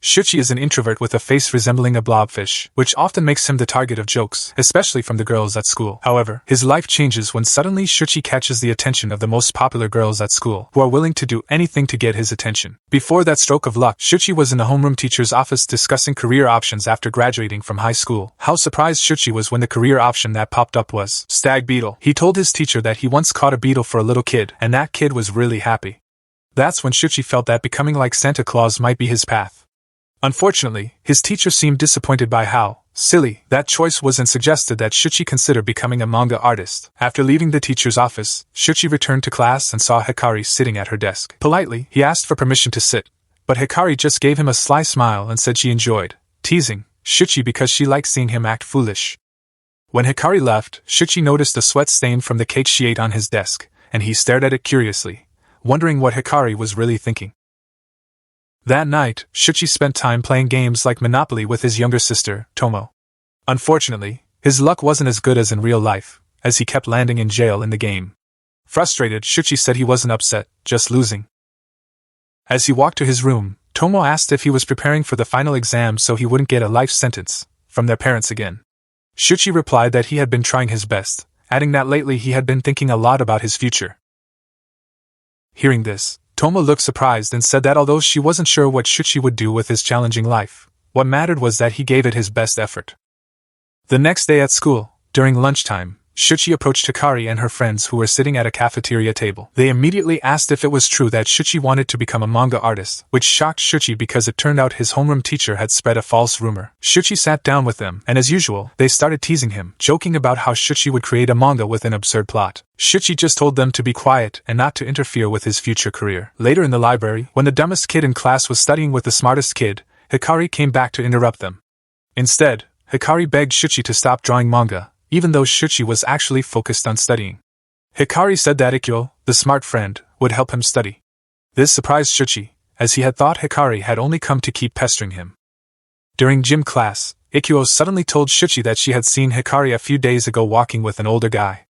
Shuchi is an introvert with a face resembling a blobfish, which often makes him the target of jokes, especially from the girls at school. However, his life changes when suddenly Shuchi catches the attention of the most popular girls at school, who are willing to do anything to get his attention. Before that stroke of luck, Shuchi was in the homeroom teacher's office discussing career options after graduating from high school. How surprised Shuchi was when the career option that popped up was stag beetle. He told his teacher that he once caught a beetle for a little kid, and that kid was really happy. That's when Shuchi felt that becoming like Santa Claus might be his path. Unfortunately, his teacher seemed disappointed by how silly that choice was and suggested that Shuchi consider becoming a manga artist. After leaving the teacher's office, Shuchi returned to class and saw Hikari sitting at her desk. Politely, he asked for permission to sit, but Hikari just gave him a sly smile and said she enjoyed teasing Shuchi because she liked seeing him act foolish. When Hikari left, Shuchi noticed a sweat stain from the cake she ate on his desk, and he stared at it curiously, wondering what Hikari was really thinking. That night, Shuchi spent time playing games like Monopoly with his younger sister, Tomo. Unfortunately, his luck wasn't as good as in real life, as he kept landing in jail in the game. Frustrated, Shuchi said he wasn't upset, just losing. As he walked to his room, Tomo asked if he was preparing for the final exam so he wouldn't get a life sentence from their parents again. Shuchi replied that he had been trying his best, adding that lately he had been thinking a lot about his future. Hearing this, Tomo looked surprised and said that although she wasn't sure what Shuchi would do with his challenging life, what mattered was that he gave it his best effort. The next day at school, during lunchtime, Shuchi approached Hikari and her friends who were sitting at a cafeteria table. They immediately asked if it was true that Shuchi wanted to become a manga artist, which shocked Shuchi because it turned out his homeroom teacher had spread a false rumor. Shuchi sat down with them, and as usual, they started teasing him, joking about how Shuchi would create a manga with an absurd plot. Shuchi just told them to be quiet and not to interfere with his future career. Later in the library, when the dumbest kid in class was studying with the smartest kid, Hikari came back to interrupt them. Instead, Hikari begged Shuchi to stop drawing manga, even though Shuchi was actually focused on studying. Hikari said that Ikkyo, the smart friend, would help him study. This surprised Shuchi, as he had thought Hikari had only come to keep pestering him. During gym class, Ikkyo suddenly told Shuchi that she had seen Hikari a few days ago walking with an older guy.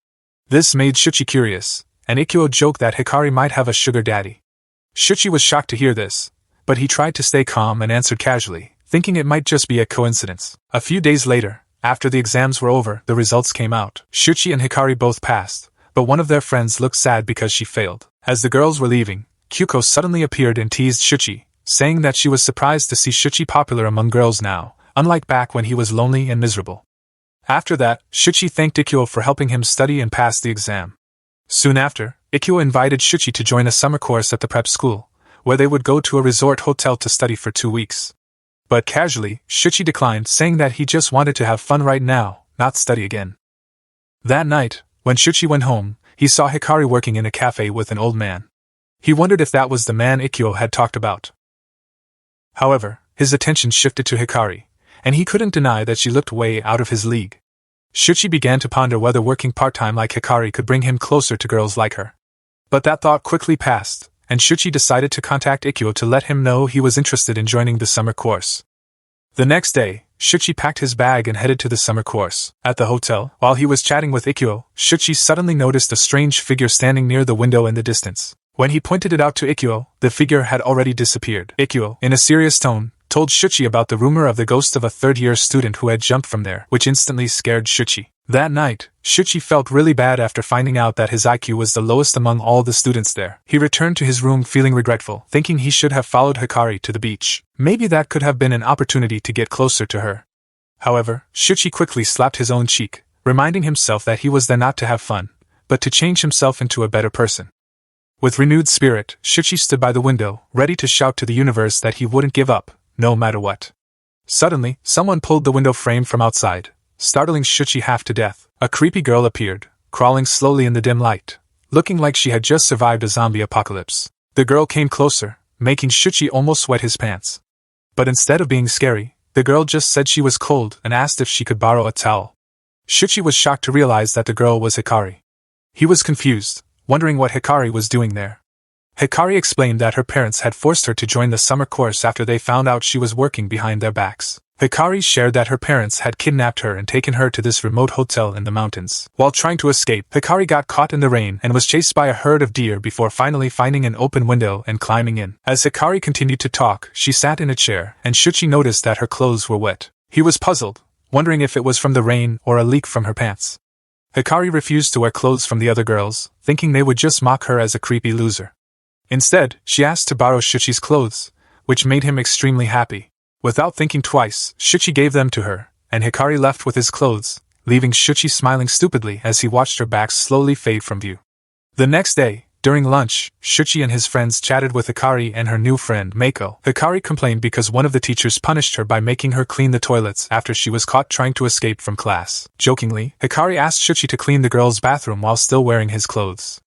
This made Shuchi curious, and Ikkyo joked that Hikari might have a sugar daddy. Shuchi was shocked to hear this, but he tried to stay calm and answered casually, thinking it might just be a coincidence. A few days later, after the exams were over, the results came out. Shuchi and Hikari both passed, but one of their friends looked sad because she failed. As the girls were leaving, Kyuko suddenly appeared and teased Shuchi, saying that she was surprised to see Shuchi popular among girls now, unlike back when he was lonely and miserable. After that, Shuchi thanked Ikkyo for helping him study and pass the exam. Soon after, Ikkyo invited Shuchi to join a summer course at the prep school, where they would go to a resort hotel to study for 2 weeks. But casually, Shuchi declined, saying that he just wanted to have fun right now, not study again. That night, when Shuchi went home, he saw Hikari working in a cafe with an old man. He wondered if that was the man Ikkyo had talked about. However, his attention shifted to Hikari, and he couldn't deny that she looked way out of his league. Shuchi began to ponder whether working part-time like Hikari could bring him closer to girls like her. But that thought quickly passed, and Shuchi decided to contact Ikkyo to let him know he was interested in joining the summer course. The next day, Shuchi packed his bag and headed to the summer course. At the hotel, while he was chatting with Ikkyo, Shuchi suddenly noticed a strange figure standing near the window in the distance. When he pointed it out to Ikkyo, the figure had already disappeared. Ikkyo, in a serious tone, told Shuchi about the rumor of the ghost of a third-year student who had jumped from there, which instantly scared Shuchi. That night, Shuchi felt really bad after finding out that his IQ was the lowest among all the students there. He returned to his room feeling regretful, thinking he should have followed Hikari to the beach. Maybe that could have been an opportunity to get closer to her. However, Shuchi quickly slapped his own cheek, reminding himself that he was there not to have fun, but to change himself into a better person. With renewed spirit, Shuchi stood by the window, ready to shout to the universe that he wouldn't give up, no matter what. Suddenly, someone pulled the window frame from outside, startling Shuchi half to death. A creepy girl appeared, crawling slowly in the dim light, looking like she had just survived a zombie apocalypse. The girl came closer, making Shuchi almost wet his pants. But instead of being scary, the girl just said she was cold and asked if she could borrow a towel. Shuchi was shocked to realize that the girl was Hikari. He was confused, wondering what Hikari was doing there. Hikari explained that her parents had forced her to join the summer course after they found out she was working behind their backs. Hikari shared that her parents had kidnapped her and taken her to this remote hotel in the mountains. While trying to escape, Hikari got caught in the rain and was chased by a herd of deer before finally finding an open window and climbing in. As Hikari continued to talk, she sat in a chair, and Shuchi noticed that her clothes were wet. He was puzzled, wondering if it was from the rain or a leak from her pants. Hikari refused to wear clothes from the other girls, thinking they would just mock her as a creepy loser. Instead, she asked to borrow Shuchi's clothes, which made him extremely happy. Without thinking twice, Shuchi gave them to her, and Hikari left with his clothes, leaving Shuchi smiling stupidly as he watched her back slowly fade from view. The next day, during lunch, Shuchi and his friends chatted with Hikari and her new friend Mako. Hikari complained because one of the teachers punished her by making her clean the toilets after she was caught trying to escape from class. Jokingly, Hikari asked Shuchi to clean the girls' bathroom while still wearing his clothes.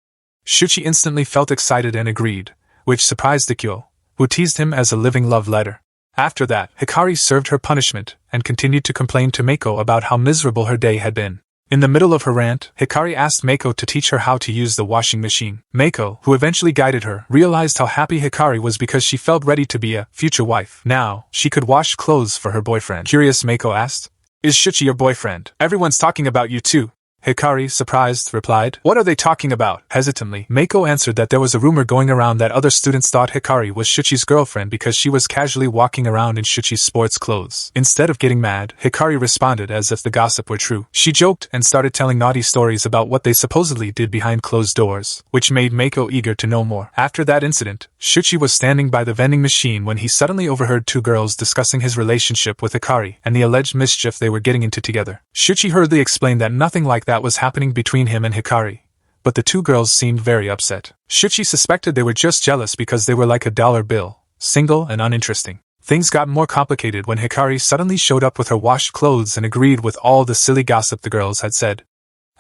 Shuchi instantly felt excited and agreed, which surprised Ikkyo, who teased him as a living love letter. After that, Hikari served her punishment and continued to complain to Mako about how miserable her day had been. In the middle of her rant, Hikari asked Mako to teach her how to use the washing machine. Mako, who eventually guided her, realized how happy Hikari was because she felt ready to be a future wife. Now, she could wash clothes for her boyfriend. Curious, Mako asked, "Is Shuchi your boyfriend? Everyone's talking about you too." Hikari, surprised, replied, "What are they talking about?" Hesitantly, Mako answered that there was a rumor going around that other students thought Hikari was Shuchi's girlfriend because she was casually walking around in Shuchi's sports clothes. Instead of getting mad, Hikari responded as if the gossip were true. She joked and started telling naughty stories about what they supposedly did behind closed doors, which made Mako eager to know more. After that incident, Shuchi was standing by the vending machine when he suddenly overheard two girls discussing his relationship with Hikari and the alleged mischief they were getting into together. Shuchi hurriedly explained that nothing like that was happening between him and Hikari, but the two girls seemed very upset. Shuchi suspected they were just jealous because they were like a dollar bill, single and uninteresting. Things got more complicated when Hikari suddenly showed up with her washed clothes and agreed with all the silly gossip the girls had said.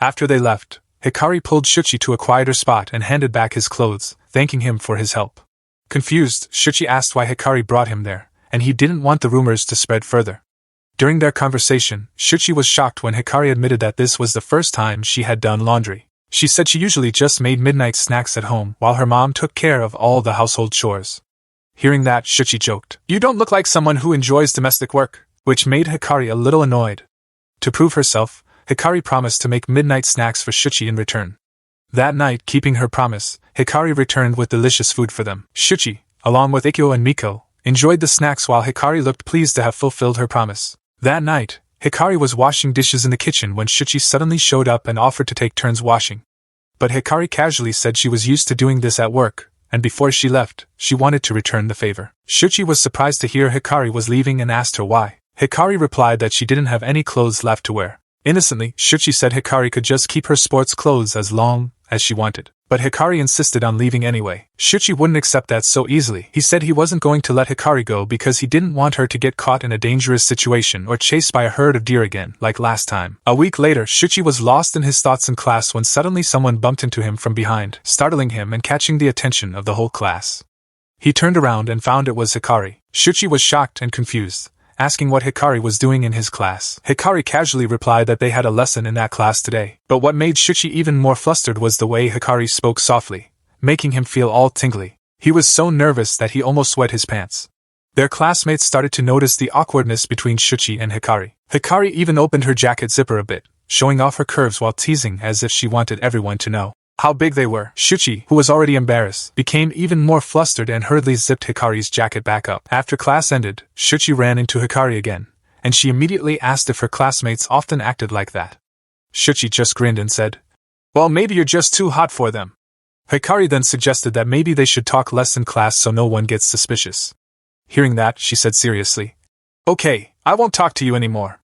After they left, Hikari pulled Shuchi to a quieter spot and handed back his clothes, thanking him for his help. Confused, Shuchi asked why Hikari brought him there, and he didn't want the rumors to spread further. During their conversation, Shuchi was shocked when Hikari admitted that this was the first time she had done laundry. She said she usually just made midnight snacks at home while her mom took care of all the household chores. Hearing that, Shuchi joked, "You don't look like someone who enjoys domestic work," which made Hikari a little annoyed. To prove herself, Hikari promised to make midnight snacks for Shuchi in return. That night, keeping her promise, Hikari returned with delicious food for them. Shuchi, along with Ikkyo and Miko, enjoyed the snacks while Hikari looked pleased to have fulfilled her promise. That night, Hikari was washing dishes in the kitchen when Shuchi suddenly showed up and offered to take turns washing. But Hikari casually said she was used to doing this at work, and before she left, she wanted to return the favor. Shuchi was surprised to hear Hikari was leaving and asked her why. Hikari replied that she didn't have any clothes left to wear. Innocently, Shuchi said Hikari could just keep her sports clothes as long as she wanted. But Hikari insisted on leaving anyway. Shuchi wouldn't accept that so easily. He said he wasn't going to let Hikari go because he didn't want her to get caught in a dangerous situation or chased by a herd of deer again, like last time. A week later, Shuchi was lost in his thoughts in class when suddenly someone bumped into him from behind, startling him and catching the attention of the whole class. He turned around and found it was Hikari. Shuchi was shocked and confused, asking what Hikari was doing in his class. Hikari casually replied that they had a lesson in that class today. But what made Shuchi even more flustered was the way Hikari spoke softly, making him feel all tingly. He was so nervous that he almost wet his pants. Their classmates started to notice the awkwardness between Shuchi and Hikari. Hikari even opened her jacket zipper a bit, showing off her curves while teasing as if she wanted everyone to know how big they were. Shuchi, who was already embarrassed, became even more flustered and hurriedly zipped Hikari's jacket back up. After class ended, Shuchi ran into Hikari again, and she immediately asked if her classmates often acted like that. Shuchi just grinned and said, "Well, maybe you're just too hot for them." Hikari then suggested that maybe they should talk less in class so no one gets suspicious. Hearing that, she said seriously, "Okay, I won't talk to you anymore."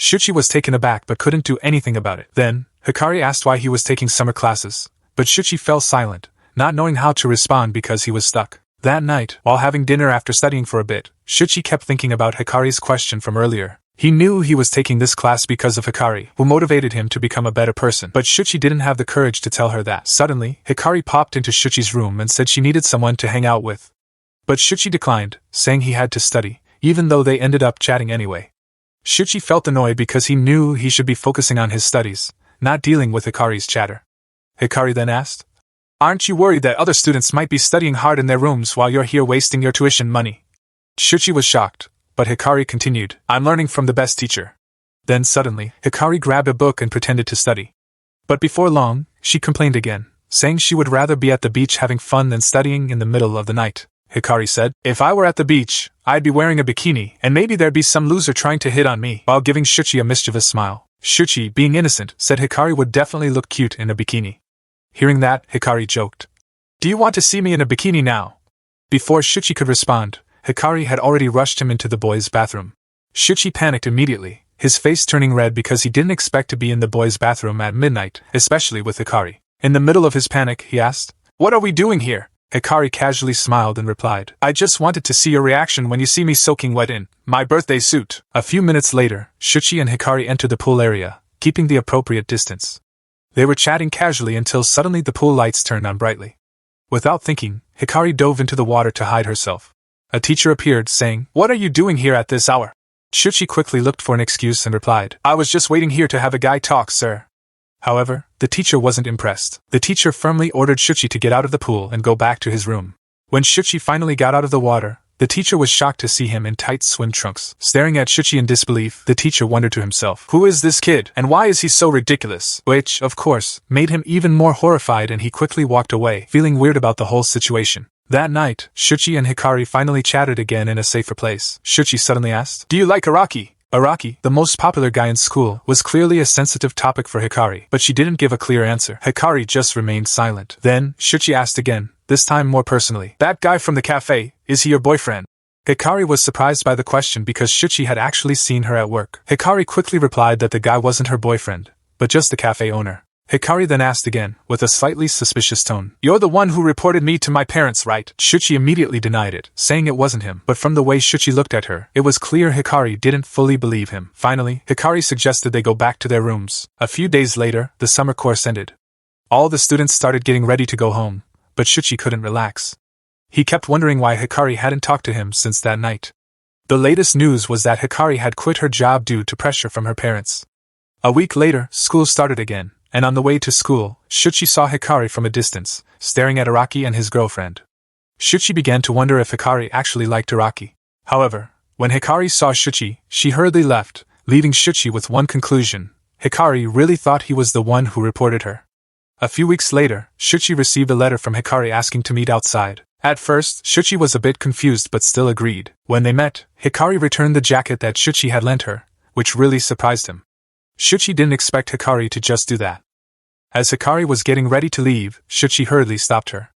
Shuchi was taken aback but couldn't do anything about it. Then, Hikari asked why he was taking summer classes, but Shuchi fell silent, not knowing how to respond because he was stuck. That night, while having dinner after studying for a bit, Shuchi kept thinking about Hikari's question from earlier. He knew he was taking this class because of Hikari, who motivated him to become a better person, but Shuchi didn't have the courage to tell her that. Suddenly, Hikari popped into Shuchi's room and said she needed someone to hang out with. But Shuchi declined, saying he had to study, even though they ended up chatting anyway. Shuchi felt annoyed because he knew he should be focusing on his studies, not dealing with Hikari's chatter. Hikari then asked, "Aren't you worried that other students might be studying hard in their rooms while you're here wasting your tuition money?" Shuchi was shocked, but Hikari continued, I'm learning from the best teacher. Then suddenly, Hikari grabbed a book and pretended to study. But before long, she complained again, saying she would rather be at the beach having fun than studying in the middle of the night. Hikari said, if I were at the beach, I'd be wearing a bikini, and maybe there'd be some loser trying to hit on me, while giving Shuchi a mischievous smile. Shuchi, being innocent, said Hikari would definitely look cute in a bikini. Hearing that, Hikari joked, do you want to see me in a bikini now? Before Shuchi could respond, Hikari had already rushed him into the boys' bathroom. Shuchi panicked immediately, his face turning red because he didn't expect to be in the boys' bathroom at midnight, especially with Hikari. In the middle of his panic, he asked, what are we doing here? Hikari casually smiled and replied, I just wanted to see your reaction when you see me soaking wet in my birthday suit. A few minutes later, Shuchi and Hikari entered the pool area, keeping the appropriate distance. They were chatting casually until suddenly the pool lights turned on brightly. Without thinking, Hikari dove into the water to hide herself. A teacher appeared, saying, what are you doing here at this hour? Shuchi quickly looked for an excuse and replied, I was just waiting here to have a guy talk, sir. However, the teacher wasn't impressed. The teacher firmly ordered Shuchi to get out of the pool and go back to his room. When Shuchi finally got out of the water, the teacher was shocked to see him in tight swim trunks. Staring at Shuchi in disbelief, the teacher wondered to himself, who is this kid, and why is he so ridiculous? Which, of course, made him even more horrified, and he quickly walked away, feeling weird about the whole situation. That night, Shuchi and Hikari finally chatted again in a safer place. Shuchi suddenly asked, do you like Araki? Araki, the most popular guy in school, was clearly a sensitive topic for Hikari, but she didn't give a clear answer. Hikari just remained silent. Then, Shuchi asked again, this time more personally, that guy from the cafe, is he your boyfriend? Hikari was surprised by the question because Shuchi had actually seen her at work. Hikari quickly replied that the guy wasn't her boyfriend, but just the cafe owner. Hikari then asked again, with a slightly suspicious tone, you're the one who reported me to my parents, right? Shuchi immediately denied it, saying it wasn't him, but from the way Shuchi looked at her, it was clear Hikari didn't fully believe him. Finally, Hikari suggested they go back to their rooms. A few days later, the summer course ended. All the students started getting ready to go home, but Shuchi couldn't relax. He kept wondering why Hikari hadn't talked to him since that night. The latest news was that Hikari had quit her job due to pressure from her parents. A week later, school started again. And on the way to school, Shuchi saw Hikari from a distance, staring at Araki and his girlfriend. Shuchi began to wonder if Hikari actually liked Araki. However, when Hikari saw Shuchi, she hurriedly left, leaving Shuchi with one conclusion. Hikari really thought he was the one who reported her. A few weeks later, Shuchi received a letter from Hikari asking to meet outside. At first, Shuchi was a bit confused but still agreed. When they met, Hikari returned the jacket that Shuchi had lent her, which really surprised him. Shuchi didn't expect Hikari to just do that. As Hikari was getting ready to leave, Shuchi hurriedly stopped her.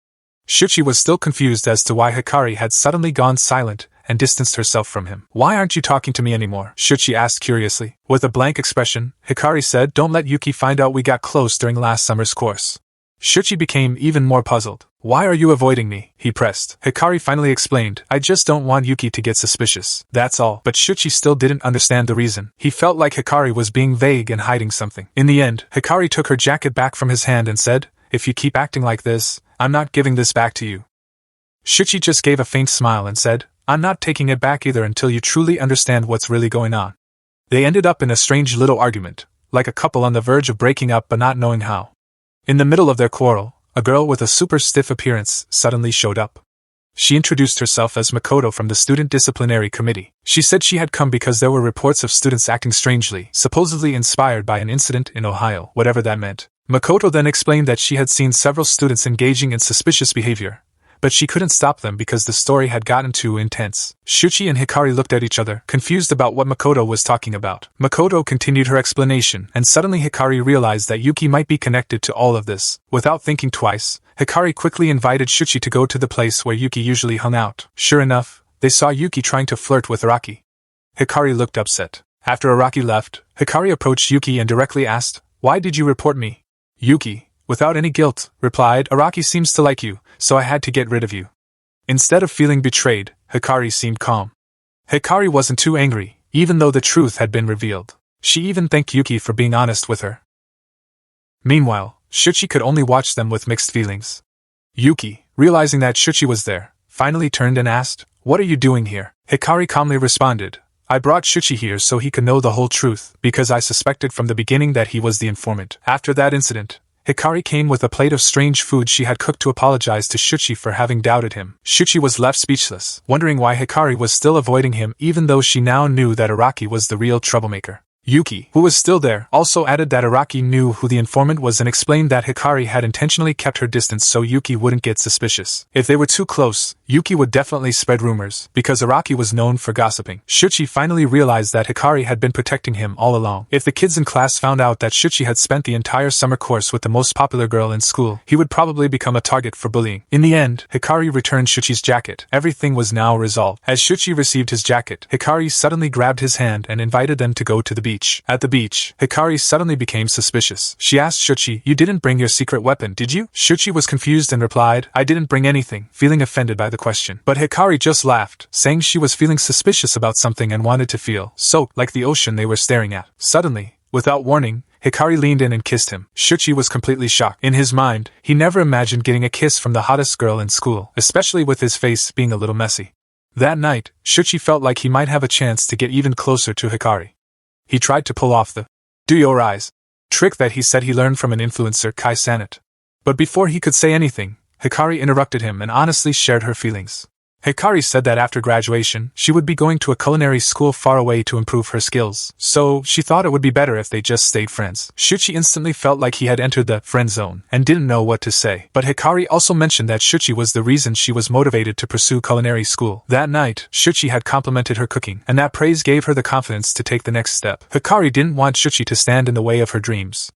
Shuchi was still confused as to why Hikari had suddenly gone silent and distanced herself from him. Why aren't you talking to me anymore? Shuchi asked curiously. With a blank expression, Hikari said, don't let Yuki find out we got close during last summer's course. Shuchi became even more puzzled. Why are you avoiding me? He pressed. Hikari finally explained, I just don't want Yuki to get suspicious. That's all. But Shuchi still didn't understand the reason. He felt like Hikari was being vague and hiding something. In the end, Hikari took her jacket back from his hand and said, if you keep acting like this, I'm not giving this back to you. Shuchi just gave a faint smile and said, I'm not taking it back either until you truly understand what's really going on. They ended up in a strange little argument, like a couple on the verge of breaking up but not knowing how. In the middle of their quarrel, a girl with a super stiff appearance suddenly showed up. She introduced herself as Makoto from the Student Disciplinary Committee. She said she had come because there were reports of students acting strangely, supposedly inspired by an incident in Ohio, whatever that meant. Makoto then explained that she had seen several students engaging in suspicious behavior, but she couldn't stop them because the story had gotten too intense. Shuchi and Hikari looked at each other, confused about what Makoto was talking about. Makoto continued her explanation, and suddenly Hikari realized that Yuki might be connected to all of this. Without thinking twice, Hikari quickly invited Shuchi to go to the place where Yuki usually hung out. Sure enough, they saw Yuki trying to flirt with Araki. Hikari looked upset. After Araki left, Hikari approached Yuki and directly asked, "Why did you report me?" Yuki, without any guilt, replied, "Araki seems to like you, so I had to get rid of you." Instead of feeling betrayed, Hikari seemed calm. Hikari wasn't too angry, even though the truth had been revealed. She even thanked Yuki for being honest with her. Meanwhile, Shuchi could only watch them with mixed feelings. Yuki, realizing that Shuchi was there, finally turned and asked, "What are you doing here?" Hikari calmly responded, "I brought Shuchi here so he could know the whole truth, because I suspected from the beginning that he was the informant." After that incident, Hikari came with a plate of strange food she had cooked to apologize to Shuchi for having doubted him. Shuchi was left speechless, wondering why Hikari was still avoiding him even though she now knew that Araki was the real troublemaker. Yuki, who was still there, also added that Araki knew who the informant was and explained that Hikari had intentionally kept her distance so Yuki wouldn't get suspicious. If they were too close, Yuki would definitely spread rumors, because Araki was known for gossiping. Shuchi finally realized that Hikari had been protecting him all along. If the kids in class found out that Shuchi had spent the entire summer course with the most popular girl in school, he would probably become a target for bullying. In the end, Hikari returned Shuchi's jacket. Everything was now resolved. As Shuchi received his jacket, Hikari suddenly grabbed his hand and invited them to go to the beach. At the beach, Hikari suddenly became suspicious. She asked Shuchi, "You didn't bring your secret weapon, did you?" Shuchi was confused and replied, "I didn't bring anything," feeling offended by the question. But Hikari just laughed, saying she was feeling suspicious about something and wanted to feel soaked like the ocean they were staring at. Suddenly, without warning, Hikari leaned in and kissed him. Shuchi was completely shocked. In his mind, he never imagined getting a kiss from the hottest girl in school, especially with his face being a little messy. That night, Shuchi felt like he might have a chance to get even closer to Hikari. He tried to pull off the "do your eyes" trick that he said he learned from an influencer, Kai Sanat. But before he could say anything, Hikari interrupted him and honestly shared her feelings. Hikari said that after graduation, she would be going to a culinary school far away to improve her skills, so she thought it would be better if they just stayed friends. Shuchi instantly felt like he had entered the friend zone and didn't know what to say. But Hikari also mentioned that Shuchi was the reason she was motivated to pursue culinary school. That night, Shuchi had complimented her cooking, and that praise gave her the confidence to take the next step. Hikari didn't want Shuchi to stand in the way of her dreams.